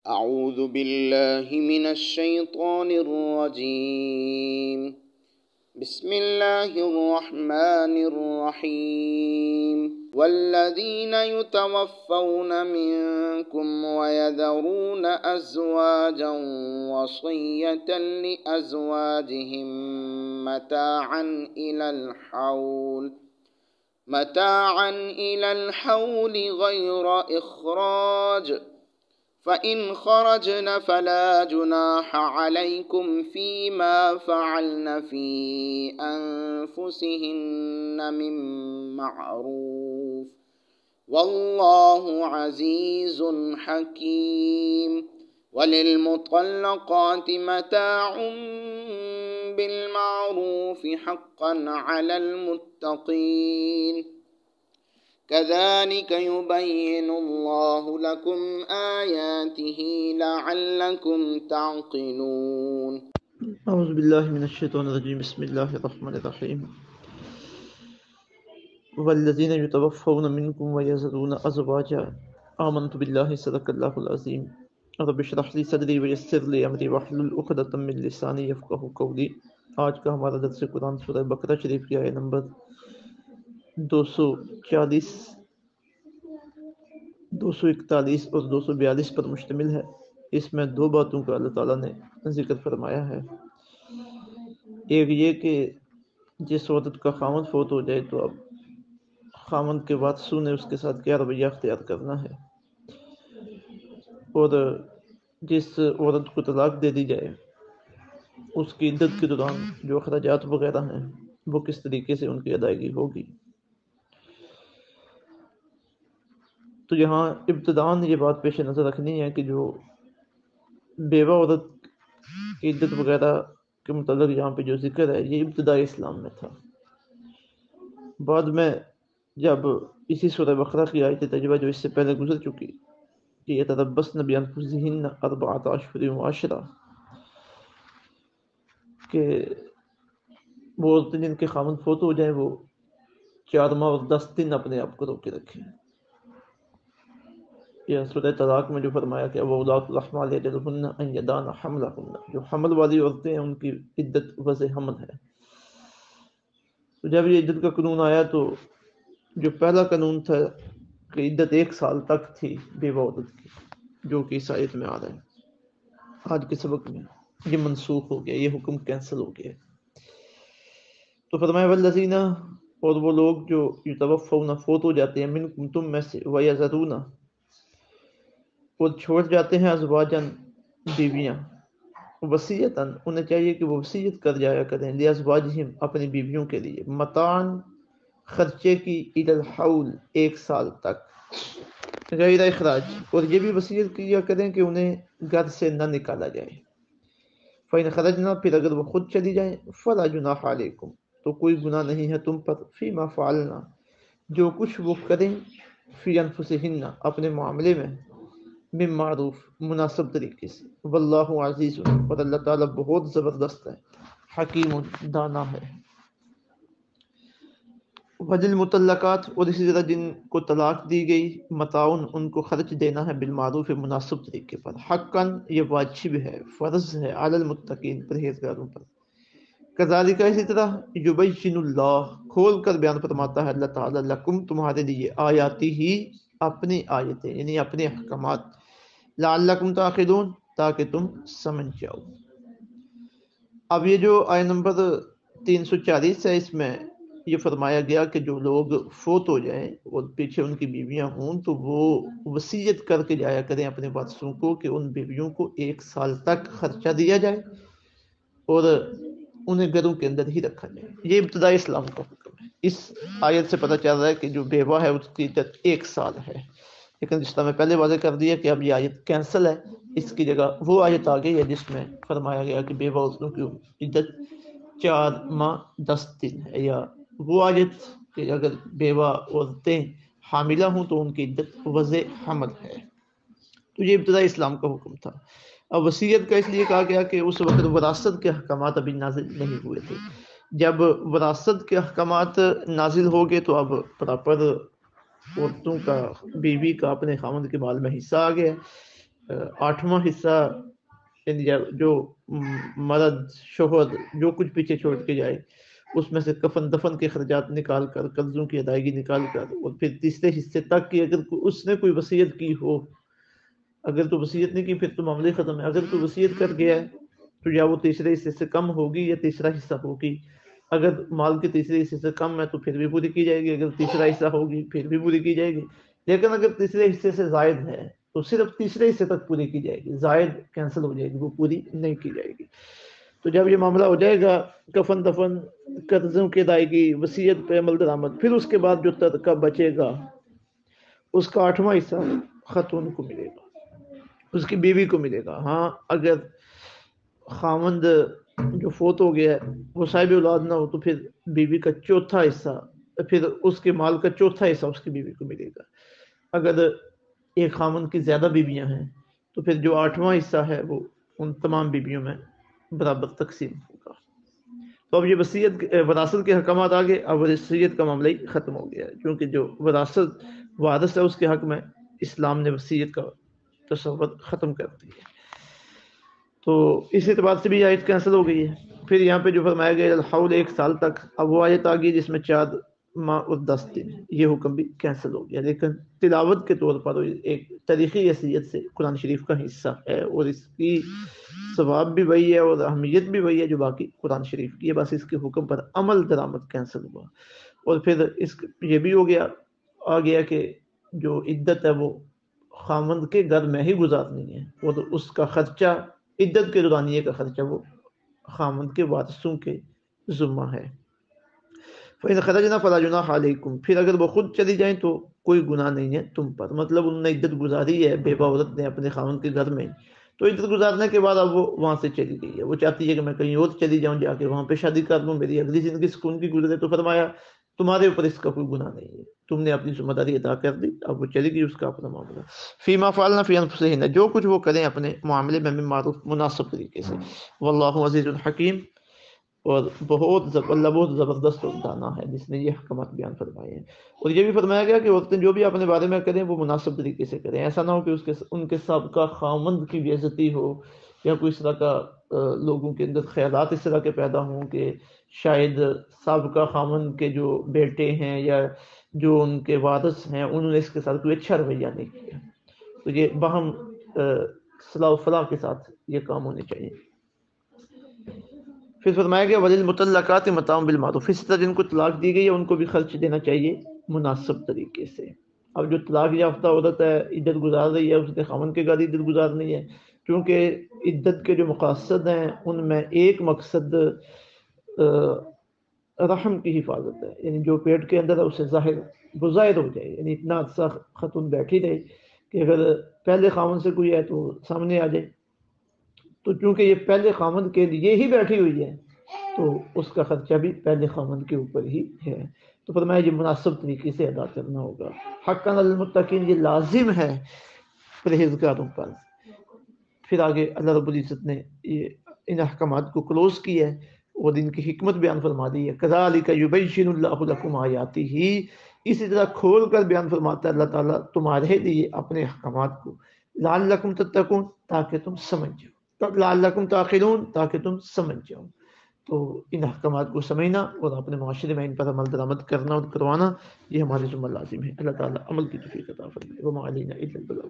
أعوذ بالله من الشيطان الرجيم. بسم الله الرحمن الرحيم. والذين يتوفون منكم ويذرون أزواجا وصية لأزواجهم متاعا إلى الحول غير إخراج، فإن خرجن فلا جناح عليكم فيما فعلن في أنفسهن من معروف، والله عزيز حكيم. وللمطلقات متاع بالمعروف حقا على المتقين، كذلك يبين الله لكم آياته لعلكم تعقلون. اعوذ باللہ من الشیطان الرجیم. بسم اللہ الرحمن الرحیم. والذین یتوفون منکم ویذرون ازواجا. آمنت باللہ صدق اللہ العظیم. رب اشرح لی صدری ویسر لی امری واحلل عقدۃ من لسانی یفقہوا قولی. آج کا ہمارا درس قرآن سورہ بقرہ شریف کی آیت نمبر 241 اور 242 پر مشتمل ہے. اس میں دو باتوں کا اللہ تعالیٰ نے ذکر فرمایا ہے. ایک یہ کہ جس عورت کا خامند فوت ہو جائے تو اب خامند کے وارثوں نے اس کے ساتھ کیا رویہ اختیار کرنا ہے، اور جس عورت کو طلاق دے دی جائے اس کی عدت کے دوران جو اخراجات وغیرہ ہیں وہ کس طریقے سے ان کی ادائیگی ہوگی. تو یہاں ابتداً یہ بات پیش نظر رکھنی ہے کہ جو بیوہ عورت کی عدت وغیرہ کے متعلق یہاں پہ جو ذکر ہے یہ ابتدائی اسلام میں تھا. بعد میں جب اسی سورہ بقرہ کی آیت تجربہ جو اس سے پہلے گزر چکی کہ یتربصن بانفسہن اربعۃ اشہر وعشرہ، کہ وہ عورتیں جن کے خامند فوت ہو جائیں وہ 4 ماہ اور 10 دن اپنے آپ کو روکے رکھیں. یا سورہ طلاق میں جو فرمایا کہ وَأُولَاتُ الْأَحْمَالِ أَجَلُهُنَّ أَنْ يَضَعْنَ حَمْلَهُنَّ، جو حمل والی عورتیں ہیں ان کی عدت وضع حمل ہے. تو جب یہ عدت کا قانون آیا تو جو پہلا قانون تھا کہ عدت 1 سال تک تھی بیوہ عورت کی، جو کہ اس آیت میں آ رہا ہے آج کے سبق میں، یہ منسوخ ہو گیا، یہ حکم کینسل ہو گیا. تو فرمایا والذین، اور وہ لوگ جو یتوفون فوت ہو جاتے ہیں، منکم تم میں سے، ویذرون، اور چھوڑ جاتے ہیں، ازواجن بیویاں، وصیتاً، انہیں چاہیے کہ وہ وصیت کر جایا کریں، لازواجہم، اپنی بیویوں کے لیے، متاعن، خرچے کی، الی الحول، 1 سال تک، غیر اخراج، اور یہ بھی وصیت کیا کریں کہ انہیں گھر سے نہ نکالا جائے. فإن خرجنا، پھر اگر وہ خود چلی جائیں، فلا جناح علیکم، تو کوئی گناہ نہیں ہے تم پر، فیما فعلنا، جو کچھ وہ کریں، فی انفسہن، اپنے معاملے میں، من معروف، مناسب طریقے سے، واللہ عزیز، اور اللہ تعالیٰ بہت زبردست ہے، حکیم، دانا ہے. وَلِلْمُطَلَّقَاتِ، اور اسی طرح جن کو طلاق دی گئی، متاعن، ان کو خرچ دینا ہے، بالمعروف، مناسب طریقے پر، حقاً، یہ واجب ہے، فرض ہے، علی المتقین، پرہیزگاروں پر. کذالک، اسی طرح، یبین اللہ، کھول کر بیان فرماتا ہے اللہ تعالیٰ، لکم، تمہارے لیے، آیاتی ہی، اپنی آیتیں، یعنی اپنے احکامات، لعلکم تعقلون، تاکہ تم سمجھ جاؤ. اب یہ جو آیت نمبر 340 ہے، اس میں یہ فرمایا گیا کہ جو لوگ فوت ہو جائیں اور پیچھے ان کی بیویاں ہوں تو وہ وصیت کر کے جایا کریں اپنے وارثوں کو کہ ان بیویوں کو 1 سال تک خرچہ دیا جائے اور انہیں گھروں کے اندر ہی رکھا جائے. یہ ابتدائی اسلام کا حکم ہے. اس آیت سے پتہ چل رہا ہے کہ جو بیوہ ہے اس کی عدت 1 سال ہے، لیکن جس طرح میں پہلے واضح کر دیا کہ اب یہ آیت کینسل ہے، اس کی جگہ وہ آیت آ گئی ہے جس میں فرمایا گیا کہ بیوہ عورتوں کی عدت 4 ماہ 10 دن ہے، یا وہ آیت کہ اگر بیوہ عورتیں حاملہ ہوں تو ان کی عدت وضع حمل ہے. تو یہ ابتدائی اسلام کا حکم تھا. اب وصیت کا اس لیے کہا گیا کہ اس وقت وراثت کے احکامات ابھی نازل نہیں ہوئے تھے. جب وراثت کے احکامات نازل ہو گئے تو اب پراپر عورتوں کا، بیوی کا اپنے خامند کے مال میں حصہ آ گیا. 8واں حصہ یعنی جو مرد شوہر جو کچھ پیچھے چھوڑ کے جائے اس میں سے کفن دفن کے خرچات نکال کر قرضوں کی ادائیگی نکال کر اور پھر تیسرے حصے تک کہ اگر اس نے کوئی وصیت کی ہو، اگر تو وصیت نہیں کی پھر تو معاملے ختم ہے، اگر تو وصیت کر گیا ہے تو یا وہ تیسرے حصے سے کم ہوگی یا تیسرا حصہ ہوگی، اگر مال کے تیسرے حصے سے کم ہے تو پھر بھی پوری کی جائے گی، اگر تیسرا حصہ ہوگی پھر بھی پوری کی جائے گی، لیکن اگر تیسرے حصے سے زائد ہے تو صرف تیسرے حصے تک پوری کی جائے گی، زائد کینسل ہو جائے گی، وہ پوری نہیں کی جائے گی۔ تو جب یہ معاملہ ہو جائے گا کفن دفن، قرضوں کی ادائیگی، وصیت پہ عمل درآمد، پھر اس کے بعد جو ترکہ بچے گا اس کا 8واں حصہ خاتون کو ملے گا، اس کی بیوی کو ملے گا۔ ہاں اگر خاوند جو فوت ہو گیا ہے وہ صاحب اولاد نہ ہو تو پھر بیوی کا چوتھا حصہ، پھر اس کے مال کا چوتھا حصہ اس کی بیوی کو ملے گا۔ اگر ایک خاوند کی زیادہ بیویاں ہیں تو پھر جو 8واں حصہ ہے وہ ان تمام بیویوں میں برابر تقسیم ہوگا۔ تو اب یہ وراثت کے حکامات آگے، اب وصیت کا معاملہ ہی ختم ہو گیا ہے، کیونکہ جو وراثت وارث ہے اس کے حق میں اسلام نے وصیت کا تصور ختم کر دیا۔ تو اس اعتبار سے بھی آیت کینسل ہو گئی ہے۔ پھر یہاں پہ جو فرمایا گیا الحول 1 سال تک، اب وہ آیت آ گئی جس میں 4 ماہ اور 10 دن، یہ حکم بھی کینسل ہو گیا، لیکن تلاوت کے طور پر ایک تاریخی حیثیت سے قرآن شریف کا حصہ ہے اور اس کی ثواب بھی وہی ہے اور اہمیت بھی وہی ہے جو باقی قرآن شریف کی ہے، بس اس کے حکم پر عمل درآمد کینسل ہوا۔ اور پھر یہ بھی ہو گیا آ گیا کہ جو عدت ہے وہ خامند کے گھر میں ہی گزارنی ہے اور اس کا خرچہ، عدت کے دورانیے کا خرچہ وہ خامند کے وارثوں کے ذمہ ہے۔ فَإِنْ خَرَجْنَا فَلَا جُنَاحَ عَلَيْكُمْ، پھر اگر وہ خود چلی جائیں تو کوئی گناہ نہیں ہے تم پر، مطلب انہوں نے عدت گزاری ہے بیوہ عورت نے اپنے خامند کے گھر میں، تو عدت گزارنے کے بعد اب وہ وہاں سے چلی گئی ہے، وہ چاہتی ہے کہ میں کہیں اور چلی جاؤں، جا کے وہاں پہ شادی کر لوں، میری اگلی زندگی سکون کی گزرے، تو فرمایا تمہارے اوپر اس کا کوئی گناہ نہیں ہے، تم نے اپنی ذمہ داری ادا کر دی، اب وہ چلی گئی، اس کا اپنا معاملہ۔ فیما فعلنا فی انفسہن، جو کچھ وہ کریں اپنے معاملے میں معروف مناسب طریقے سے، واللہ عزیز الحکیم، اور اللہ بہت زبردست اور دانا ہے جس نے یہ حکمات بیان فرمائے ہیں۔ اور یہ بھی فرمایا گیا کہ عورتیں جو بھی اپنے بارے میں کریں وہ مناسب طریقے سے کریں، ایسا نہ ہو کہ ان کے سابقہ خامند کی بے عزتی ہو یا کوئی اس طرح کا لوگوں کے اندر خیالات اس طرح کے پیدا ہوں کہ شاید سابقہ خامند کے جو بیٹے ہیں یا جو ان کے وارث ہیں انہوں نے اس کے ساتھ کوئی اچھا رویہ نہیں کیا، تو یہ باہم صلاح و فلاح کے ساتھ یہ کام ہونے چاہیے۔ پھر فرمایا گیا وَلِلْمُطَلَّقَاتِ مَتَاعٌ بِالْمَعْرُوفِ، اسی طرح جن کو طلاق دی گئی ہے ان کو بھی خرچ دینا چاہیے مناسب طریقے سے۔ اب جو طلاق یافتہ عورت ہے عدت گزار رہی ہے، اس نے خاوند کے گھر عدت گزارنی ہے، کیونکہ عدت کے جو مقاصد ہیں ان میں ایک مقصد رحم کی حفاظت ہے، یعنی جو پیٹ کے اندر ہے اسے ظاہر ہو جائے، یعنی اتنا عرصہ خاتون بیٹھی رہے کہ اگر پہلے خاوند سے کوئی ہے تو سامنے آ جائے، تو چونکہ یہ پہلے خامند کے لیے ہی بیٹھی ہوئی ہے تو اس کا خرچہ بھی پہلے خامند کے اوپر ہی ہے، تو فرمایا یہ مناسب طریقے سے ادا کرنا ہوگا۔ حقاً علی المتقین، یہ لازم ہے پرہیزگاروں پر۔ پھر آگے اللہ رب العزت نے یہ ان احکامات کو کلوز کیا ہے اور ان کی حکمت بیان فرما دی ہے۔ کذالک یبین اللہ لکم آیاتہ، اسی طرح کھول کر بیان فرماتا ہے اللہ تعالیٰ تمہارے لیے اپنے احکامات کو، لعلکم تتقون، تاکہ تم سمجھ جاؤ، لعلکم تعقلون، تاکہ تم سمجھ جاؤ۔ تو ان احکامات کو سمجھنا اور اپنے معاشرے میں ان پر عمل درآمد کرنا اور کروانا یہ ہمارے ذمہ لازم ہے۔ اللہ تعالیٰ عمل کی توفیق عطا فرمائے۔ وما علینا الا البلاغ۔